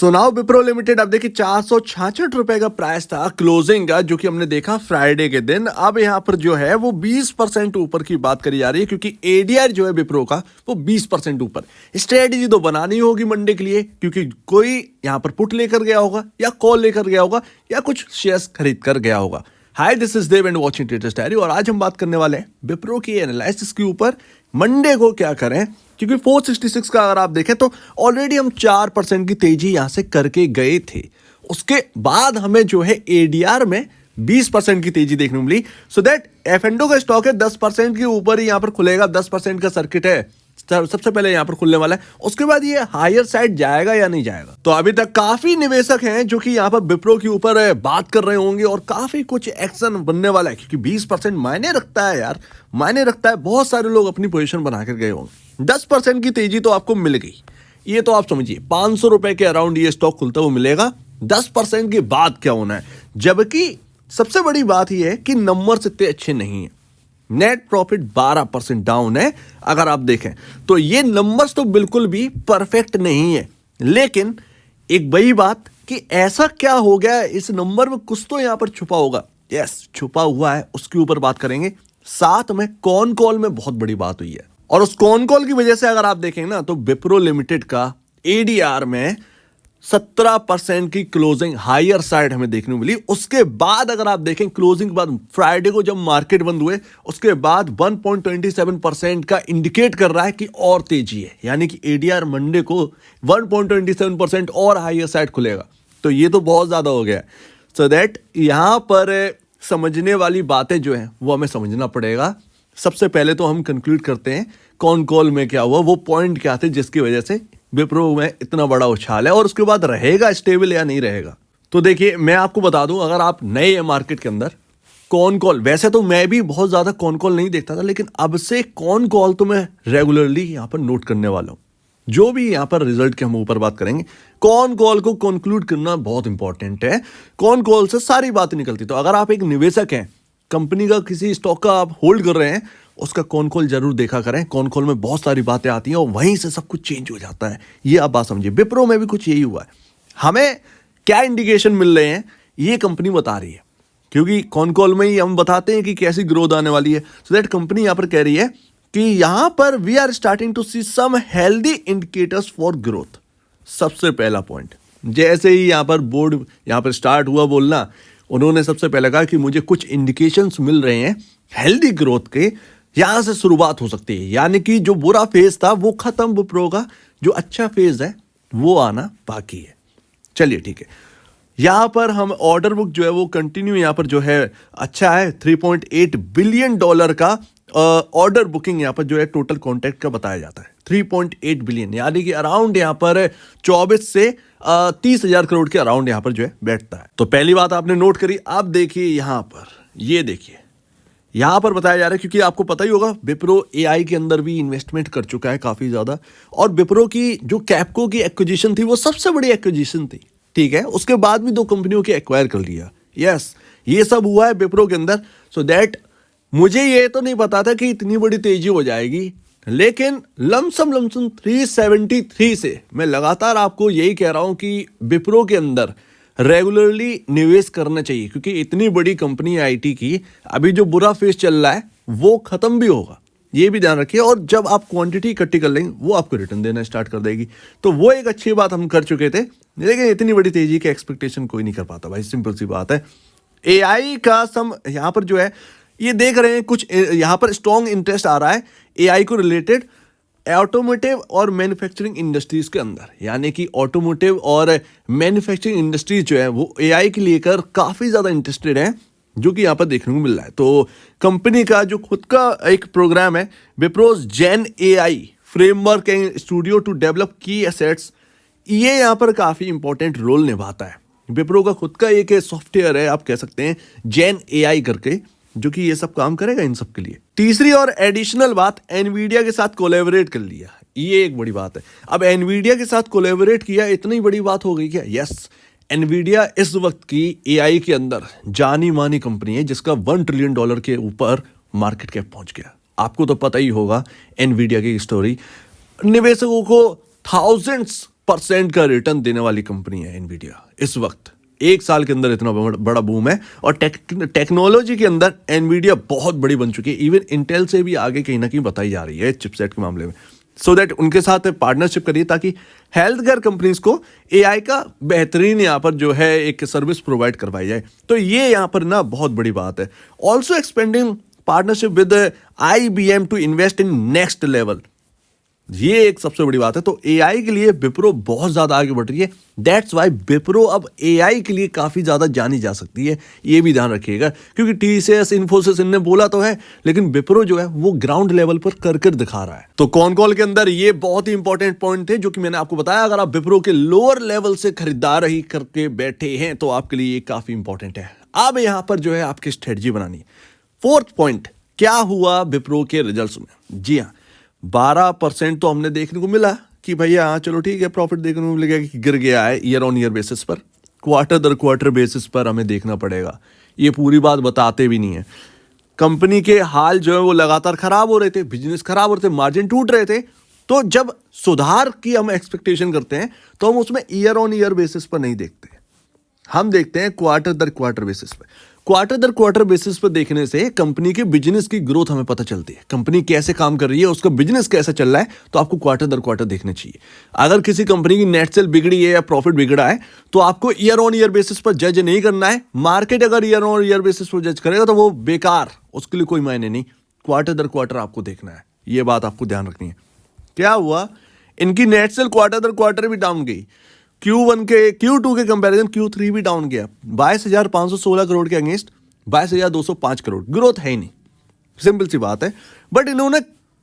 So now Wipro limited अब देखिए 466 रुपए का प्राइस था क्लोजिंग का, जो कि हमने देखा फ्राइडे के दिन। अब यहाँ पर जो है वो 20% ऊपर की बात करी जा रही है, क्योंकि एडीआर जो है विप्रो का वो 20% ऊपर। स्ट्रेटेजी तो बनानी होगी मंडे के लिए, क्योंकि कोई यहाँ पर पुट लेकर गया होगा या कॉल लेकर गया होगा या कुछ शेयर्स खरीद कर गया होगा। Hi, this is Dev and watching traders diary, और आज हम बात करने वाले हैं विप्रो की एनालिसिस के ऊपर मंडे को क्या करें, क्योंकि 466 का अगर आप देखें तो ऑलरेडी हम 4% की तेजी यहां से करके गए थे। उसके बाद हमें जो है एडीआर में 20% की तेजी देखने को मिली। सो दैट एफएनडो का स्टॉक है 10% के ऊपर ही यहां पर खुलेगा। 10% का सर्किट है, सबसे पहले यहां पर खुलने वाला है। उसके बाद ये हायर साइड जाएगा या नहीं जाएगा। तो अभी तक काफी निवेशक हैं जो कि यहां पर विप्रो के ऊपर बात कर रहे होंगे और काफी कुछ एक्शन बनने वाला है, क्योंकि 20% मायने रखता है यार, मायने रखता है। बहुत सारे लोग अपनी पोजीशन बनाकर गए होंगे। 10% की तेजी तो आपको मिल गई, ये तो आप समझिए 500 रुपए के अराउंड ये स्टॉक खुलता हुआ मिलेगा। 10% के बाद क्या होना है, जबकि सबसे बड़ी बात यह है कि नंबर इतने अच्छे नहीं है। नेट प्रॉफिट 12% डाउन है। अगर आप देखें तो ये नंबर्स तो बिल्कुल भी परफेक्ट नहीं है, लेकिन एक बड़ी बात कि ऐसा क्या हो गया इस नंबर में, कुछ तो यहां पर छुपा होगा। यस, छुपा हुआ है, उसके ऊपर बात करेंगे। साथ में कॉन कॉल में बहुत बड़ी बात हुई है, और उस कॉन कॉल की वजह से अगर आप देखें ना तो विप्रो लिमिटेड का एडीआर में 17% की क्लोजिंग हायर साइड हमें देखने को मिली। उसके बाद अगर आप देखें क्लोजिंग के बाद फ्राइडे को जब मार्केट बंद हुए, उसके बाद 1.27% का इंडिकेट कर रहा है कि और तेजी है, यानी कि एडीआर मंडे को 1.27% और हायर साइड खुलेगा। तो ये तो बहुत ज्यादा हो गया। सो दैट यहां पर समझने वाली बातें जो है वो हमें समझना पड़ेगा। सबसे पहले तो हम कंक्लूड करते हैं कौन कॉल में क्या हुआ, वो पॉइंट क्या थे जिसकी वजह से विप्रो में इतना बड़ा उछाल है, और उसके बाद रहेगा स्टेबल या नहीं रहेगा। तो देखिए, मैं आपको बता दूं, अगर आप नए हैं मार्केट के अंदर, कौन कॉल, वैसे तो मैं भी बहुत ज्यादा कौन कॉल नहीं देखता था, लेकिन अब से कौन कॉल तो मैं रेगुलरली यहां पर नोट करने वाला हूं। जो भी यहां पर रिजल्ट के हम ऊपर बात करेंगे, कौन कॉल को कंक्लूड करना बहुत इंपॉर्टेंट है। कौन कॉल से सारी बातें निकलती। तो अगर आप एक निवेशक हैं, कंपनी का किसी स्टॉक का आप होल्ड कर रहे हैं, उसका कौन कॉल जरूर देखा करें। कौन कॉल में बहुत सारी बातें आती हैं और वहीं से सब कुछ चेंज हो जाता है। ये आप बात समझिए। विप्रो में भी कुछ यही हुआ है। हमें क्या इंडिकेशन मिल रहे हैं ये कंपनी बता रही है, क्योंकि कौन कॉल में ही हम बताते हैं कि कैसी ग्रोथ आने वाली है। सो दैट कंपनी यहां पर कह रही है कि यहां पर we are starting to see some healthy indicators for growth. सबसे पहला पॉइंट, जैसे ही यहां पर बोर्ड यहां पर स्टार्ट हुआ बोलना, उन्होंने सबसे पहले कहा कि मुझे कुछ इंडिकेशंस मिल रहे हैं हेल्दी ग्रोथ के, यहां से शुरुआत हो सकती है। यानी कि जो बुरा फेज था वो खत्म, विप्रो का जो अच्छा फेज है वो आना बाकी है। चलिए ठीक है, यहां पर हम ऑर्डर बुक जो है वो कंटिन्यू यहां पर जो है अच्छा है। $3.8 बिलियन का ऑर्डर बुकिंग यहां पर जो है टोटल कॉन्ट्रैक्ट का बताया जाता है। 3.8 बिलियन, यानी कि अराउंड यहां पर 24 से 30 हजार करोड़ के अराउंड यहां पर जो है बैठता है। तो पहली बात आपने नोट करी। अब देखिए यहां पर, ये देखिए यहां पर बताया जा रहा है, क्योंकि आपको पता ही होगा विप्रो एआई के अंदर भी इन्वेस्टमेंट कर चुका है काफी ज्यादा, और विप्रो की जो कैपको की एक्विजिशन थी वो सबसे बड़ी एक्विजिशन थी। ठीक है, उसके बाद भी 2 कंपनियों के एक्वायर कर लिया। यस, ये सब हुआ है विप्रो के अंदर। सो दैट मुझे ये तो नहीं पता था कि इतनी बड़ी तेजी हो जाएगी, लेकिन लमसम 373 से मैं लगातार आपको यही कह रहा हूं कि विप्रो के अंदर रेगुलरली निवेश करना चाहिए, क्योंकि इतनी बड़ी कंपनी आईटी की, अभी जो बुरा फेज चल रहा है वो खत्म भी होगा, ये भी ध्यान रखिए। और जब आप क्वांटिटी इकट्ठी कर लेंगे वो आपको रिटर्न देना स्टार्ट कर देगी। तो वो एक अच्छी बात हम कर चुके थे, लेकिन इतनी बड़ी तेजी के एक्सपेक्टेशन कोई नहीं कर पाता भाई, सिंपल सी बात है। एआई का सम यहां पर जो है ये देख रहे हैं, कुछ यहां पर स्ट्रॉन्ग इंटरेस्ट आ रहा है एआई को रिलेटेड ऑटोमोटिव और मैन्युफैक्चरिंग इंडस्ट्रीज के अंदर। यानी कि ऑटोमोटिव और मैन्युफैक्चरिंग इंडस्ट्रीज जो है वो एआई के लेकर काफी ज्यादा इंटरेस्टेड है, जो कि यहां पर देखने को मिल रहा है। तो कंपनी का जो खुद का एक प्रोग्राम है, Wipro's gen AI framework and studio to develop key assets, ये यहां पर काफी इंपॉर्टेंट रोल निभाता है। विप्रो का खुद का एक सॉफ्टवेयर है, आप कह सकते हैं जेन एआई करके, जो कि ये सब काम करेगा इन सब के लिए। तीसरी और एडिशनल बात, एनवीडिया के साथ कोलैबोरेट कर लिया, ये एक बड़ी बात है। अब एनवीडिया के साथ कोलैबोरेट किया, इतनी बड़ी बात हो गई क्या? यस, एनवीडिया इस वक्त की एआई के अंदर जानी मानी कंपनी है, जिसका $1 ट्रिलियन के ऊपर मार्केट कैप पहुंच गया। आपको तो पता ही होगा एनवीडिया की स्टोरी। निवेशकों को थाउजेंड्स 10% का रिटर्न देने वाली कंपनी है एनवीडिया इस वक्त। एक साल के अंदर इतना बड़ा बूम है और टेक्नोलॉजी के अंदर एनवीडिया बहुत बड़ी बन चुकी है। इवन इंटेल से भी आगे कहीं ना कहीं बताई जा रही है चिपसेट के मामले में। सो दैट उनके साथ पार्टनरशिप करिए ताकि हेल्थ केयर कंपनीज को एआई का बेहतरीन यहाँ पर जो है एक सर्विस प्रोवाइड करवाई जाए। तो ये यहाँ पर ना बहुत बड़ी बात है। Also expanding partnership with IBM to invest in next level, ये एक सबसे बड़ी बात है। तो एआई के लिए विप्रो बहुत ज्यादा आगे बढ़ रही है। दैट्स वाई विप्रो अब एआई के लिए काफी ज्यादा जानी जा सकती है, ये भी ध्यान रखिएगा। क्योंकि TCS, इन्फोसिस इनने बोला तो है, लेकिन विप्रो जो है वो ग्राउंड लेवल पर कर दिखा रहा है। तो कॉन कॉल के अंदर ये बहुत ही इंपॉर्टेंट पॉइंट थे जो कि मैंने आपको बताया। अगर आप विप्रो के लोअर लेवल से खरीदारी करके बैठे हैं तो आपके लिए ये काफी इंपॉर्टेंट है। अब यहां पर जो है आपकी स्ट्रेटजी बनानी है। फोर्थ पॉइंट, क्या हुआ विप्रो के रिजल्ट्स में? जी हाँ, 12% तो हमने देखने को मिला कि भैया हाँ चलो ठीक है, प्रॉफिट देखने को मिलेगा कि गिर गया है ईयर ऑन ईयर बेसिस पर। क्वार्टर दर क्वार्टर बेसिस पर हमें देखना पड़ेगा, ये पूरी बात बताते भी नहीं है। कंपनी के हाल जो है वो लगातार खराब हो रहे थे, बिजनेस खराब हो रहे थे, मार्जिन टूट रहे थे। तो जब सुधार की हम एक्सपेक्टेशन करते हैं तो हम उसमें ईयर ऑन ईयर बेसिस पर नहीं देखते, हम देखते हैं क्वार्टर दर क्वार्टर बेसिस पर। क्वार्टर दर क्वार्टर बेसिस पर देखने से कंपनी के बिजनेस की ग्रोथ हमें पता चलती है, कंपनी कैसे काम कर रही है, उसका बिजनेस कैसा चल रहा है। तो आपको क्वार्टर दर क्वार्टर देखने चाहिए। अगर किसी कंपनी की नेट सेल बिगड़ी है या प्रॉफिट बिगड़ा है तो आपको ईयर ऑन ईयर बेसिस पर जज नहीं करना है। मार्केट अगर ईयर ऑन ईयर बेसिस पर जज करेगा तो वो बेकार, उसके लिए कोई मायने नहीं। क्वार्टर दर क्वार्टर आपको देखना है, ये बात आपको ध्यान रखनी है। क्या हुआ, इनकी नेट सेल क्वार्टर दर क्वार्टर भी डाउन गई। Q1 के Q2 के कंपैरिजन Q3 भी डाउन गया। 22,516 करोड़ के अगेंस्ट 22,205 करोड़, ग्रोथ है ही नहीं, सिंपल सी बात है। बट इन्होंने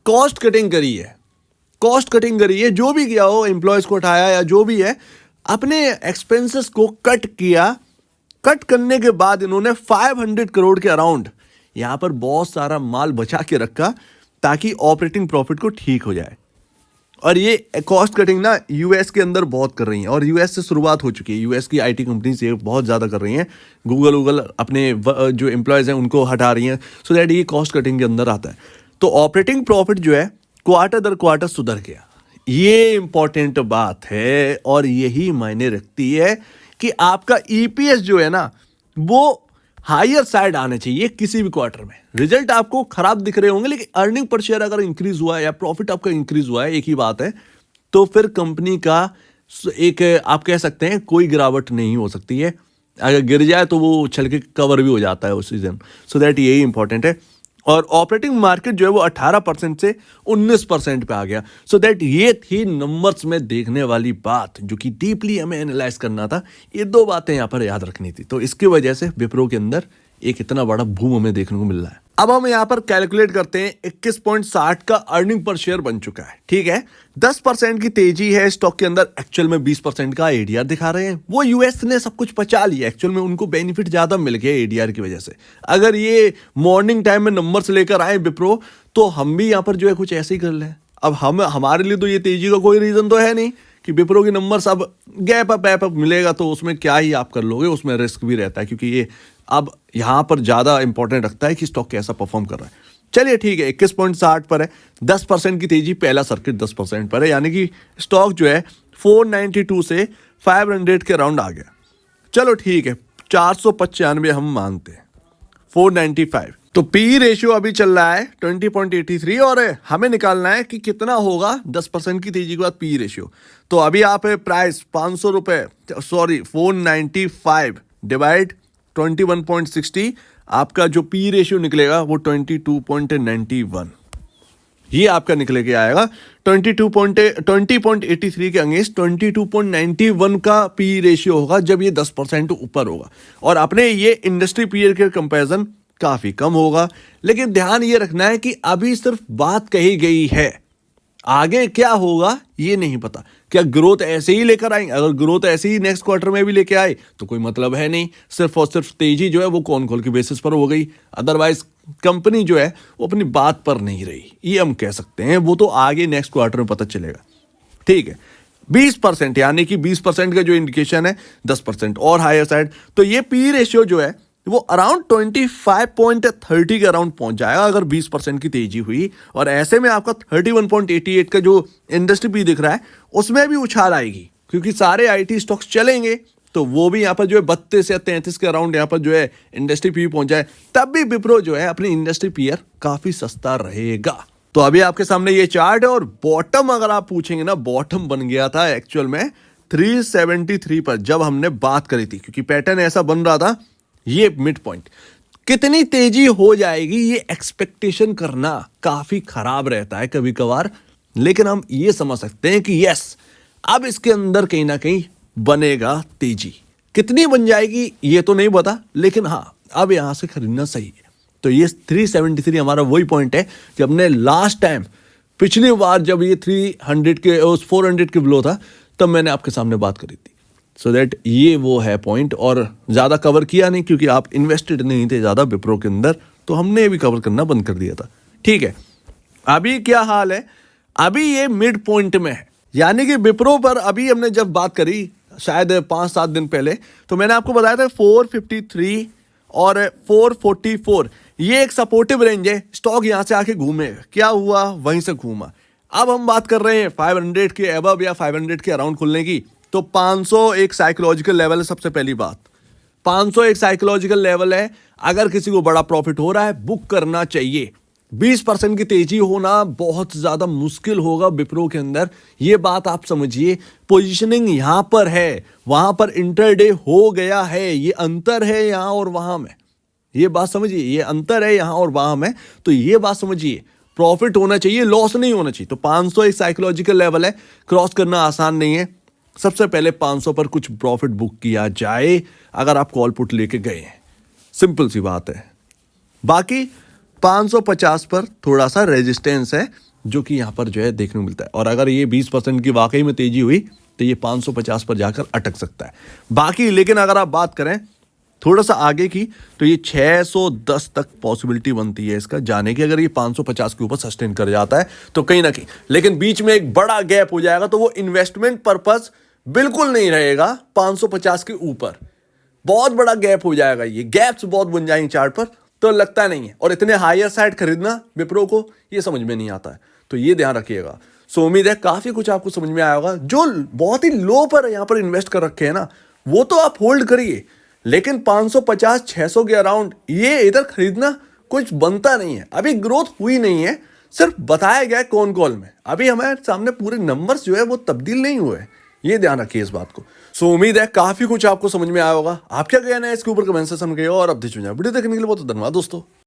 कॉस्ट कटिंग करी है, कॉस्ट कटिंग करी है। जो भी किया हो, एम्प्लॉयज को उठाया या जो भी है, अपने एक्सपेंसेस को कट किया। कट करने के बाद इन्होंने 500 करोड़ के अराउंड यहां पर बहुत सारा माल बचा के रखा ताकि ऑपरेटिंग प्रॉफिट को ठीक हो जाए। और ये कॉस्ट कटिंग ना यूएस के अंदर बहुत कर रही हैं और यूएस से शुरुआत हो चुकी है। यूएस की आईटी कंपनीज ये बहुत ज़्यादा कर रही हैं। गूगल अपने जो एम्प्लॉयज़ हैं उनको हटा रही हैं, सो दैट ये कॉस्ट कटिंग के अंदर आता है। तो ऑपरेटिंग प्रॉफिट जो है क्वार्टर दर क्वार्टर सुधर गया, ये इंपॉर्टेंट बात है और यही मायने रखती है कि आपका ईपीएस जो है ना वो हायर साइड आने चाहिए किसी भी क्वार्टर में। रिजल्ट आपको खराब दिख रहे होंगे लेकिन अर्निंग पर शेयर अगर इंक्रीज हुआ है या प्रॉफिट आपका इंक्रीज हुआ है, एक ही बात है, तो फिर कंपनी का एक आप कह सकते हैं कोई गिरावट नहीं हो सकती है। अगर गिर जाए तो वो उछल के कवर भी हो जाता है उस सीजन। सो दैट यही इंपॉर्टेंट है। और ऑपरेटिंग मार्केट जो है वो 18% से 19% पे आ गया। सो दैट ये थी नंबर्स में देखने वाली बात जो कि डीपली हमें एनालाइज करना था। ये दो बातें यहाँ पर याद रखनी थी। तो इसकी वजह से विप्रो के अंदर एक इतना बड़ा बूम हमें देखने को मिल रहा है। अब हम यहाँ पर कैलकुलेट करते हैं, 21.60 का अर्निंग पर शेयर बन चुका है, ठीक है। 10% की तेजी है स्टॉक के अंदर, एक्चुअल में 20% का एडीआर दिखा रहे हैं। वो यूएस ने सब कुछ पचा लिया, एक्चुअल में उनको बेनिफिट ज्यादा मिल गया एडीआर की वजह से। अगर ये मॉर्निंग टाइम में नंबर्स लेकर आए विप्रो तो हम भी यहाँ पर जो है कुछ ऐसे ही कर लें। अब हमारे लिए तो ये तेजी का कोई रीजन तो है नहीं कि विप्रो की नंबर्स अब गैप अप मिलेगा तो उसमें क्या ही आप कर लोगे, उसमें रिस्क भी रहता है क्योंकि ये अब यहां पर ज्यादा इंपॉर्टेंट रखता है कि स्टॉक कैसा परफॉर्म कर रहा है। चलिए ठीक है, 21.60 पर है, 10% की तेजी, पहला सर्किट 10% पर है, यानी कि स्टॉक जो है 492 से 500 के अराउंड आ गया। चलो ठीक है, 495 हम मानते हैं, 495। तो पी रेशियो अभी चल रहा है 20.83 और हमें निकालना है कि कितना होगा 10% की तेजी के बाद पी रेशियो। तो अभी आप प्राइस 500 रुपए, सॉरी 495 डिवाइड 21.60, आपका जो पी रेशियो निकलेगा वो 22.91, ये आपका निकले के आएगा। 20.83 के अगेंस्ट 22.91 का पी रेशियो होगा जब ये 10% ऊपर होगा। और अपने ये इंडस्ट्री पीयर के कंपैरिजन काफी कम होगा। लेकिन ध्यान ये रखना है कि अभी सिर्फ बात कही गई है, आगे क्या होगा ये नहीं पता। क्या ग्रोथ ऐसे ही लेकर आएंगे? अगर ग्रोथ ऐसे ही नेक्स्ट क्वार्टर में भी लेके आए तो कोई मतलब है नहीं, सिर्फ और सिर्फ तेजी जो है वो कॉन कॉल की बेसिस पर हो गई। अदरवाइज कंपनी जो है वो अपनी बात पर नहीं रही, ये हम कह सकते हैं। वो तो आगे नेक्स्ट क्वार्टर में पता चलेगा, ठीक है। 20% यानी कि 20% का जो इंडिकेशन है 10% और हायर साइड, तो ये पी रेशियो जो है वो अराउंड 25.30 के अराउंड पहुंच जाएगा अगर 20% की तेजी हुई। और ऐसे में आपका 31.88 का जो इंडस्ट्री पी दिख रहा है उसमें भी उछाल आएगी, क्योंकि सारे आईटी स्टॉक्स चलेंगे तो वो भी यहाँ पर जो है 32 या 33 के अराउंड यहाँ पर जो है इंडस्ट्री पी पहुंच जाए, तब भी विप्रो जो है अपनी इंडस्ट्री पीयर काफी सस्ता रहेगा। तो अभी आपके सामने ये चार्ट है और बॉटम अगर आप पूछेंगे ना, बॉटम बन गया था एक्चुअल में 373 पर जब हमने बात करी थी, क्योंकि पैटर्न ऐसा बन रहा था। ये मिड पॉइंट कितनी तेजी हो जाएगी ये एक्सपेक्टेशन करना काफी खराब रहता है कभी कभार, लेकिन हम ये समझ सकते हैं कि यस अब इसके अंदर कहीं ना कहीं बनेगा तेजी। कितनी बन जाएगी ये तो नहीं पता, लेकिन हाँ अब यहां से खरीदना सही है। तो ये 373 हमारा वही पॉइंट है कि हमने लास्ट टाइम पिछली बार जब ये 300 के 400 के बिलो था तब मैंने आपके सामने बात करी थी। सो दैट ये वो है पॉइंट, और ज़्यादा कवर किया नहीं क्योंकि आप इन्वेस्टेड नहीं थे ज़्यादा विप्रो के अंदर, तो हमने भी कवर करना बंद कर दिया था। ठीक है, अभी क्या हाल है, अभी ये मिड पॉइंट में है, यानी कि विप्रो पर अभी हमने जब बात करी शायद 5-7 दिन पहले, तो मैंने आपको बताया था 453 और 444 ये एक सपोर्टिव रेंज है। स्टॉक यहां से आके घूमेगा, क्या हुआ वहीं से घूमा। अब हम बात कर रहे हैं 500 के अबव या 500 के अराउंड खुलने की, तो 500 एक साइकोलॉजिकल लेवल है। सबसे पहली बात 500 एक साइकोलॉजिकल लेवल है, अगर किसी को बड़ा प्रॉफिट हो रहा है बुक करना चाहिए। 20% की तेजी होना बहुत ज्यादा मुश्किल होगा विप्रो के अंदर, ये बात आप समझिए। पोजीशनिंग यहां पर है, वहां पर इंटरडे हो गया है, ये अंतर है यहां और वहां में, ये बात समझिए, ये अंतर है यहां और वहां में। तो ये बात समझिए, प्रॉफिट होना चाहिए, लॉस नहीं होना चाहिए। तो 500 एक साइकोलॉजिकल लेवल है, क्रॉस करना आसान नहीं है। सबसे पहले 500 पर कुछ प्रॉफिट बुक किया जाए अगर आप कॉल पुट लेके गए हैं, सिंपल सी बात है। बाकी 550 पर थोड़ा सा रेजिस्टेंस है जो कि यहां पर जो है देखने को मिलता है, और अगर ये 20% की वाकई में तेजी हुई तो ये 550 पर जाकर अटक सकता है। बाकी लेकिन अगर आप बात करें थोड़ा सा आगे की, तो ये 610 तक पॉसिबिलिटी बनती है इसका जाने की, अगर ये 550 के ऊपर सस्टेन कर जाता है तो कहीं ना कहीं। लेकिन बीच में एक बड़ा गैप हो जाएगा तो वो इन्वेस्टमेंट पर्पस बिल्कुल नहीं रहेगा 550 के ऊपर, बहुत बड़ा गैप हो जाएगा। ये गैप्स बहुत बन जाएंगे चार्ट पर, तो लगता नहीं है। और इतने हायर साइड खरीदना विप्रो को ये समझ में नहीं आता है, तो ये ध्यान रखिएगा। सो उम्मीद है काफी कुछ आपको समझ में आया होगा। जो बहुत ही लो पर यहां पर इन्वेस्ट कर रखे हैं ना, वो तो आप होल्ड करिए, लेकिन 550-600 के अराउंड ये इधर खरीदना कुछ बनता नहीं है। अभी ग्रोथ हुई नहीं है, सिर्फ बताया गया है कौन कॉल में, अभी हमारे सामने पूरे नंबर्स जो है वो तब्दील नहीं हुए, ये ध्यान रखिए इस बात को। सो उम्मीद है काफी कुछ आपको समझ में आया होगा। आप क्या कहना है इसके ऊपर कमेंट सेक्शन में, और अब वीडियो देखने के लिए बहुत धन्यवाद दोस्तों।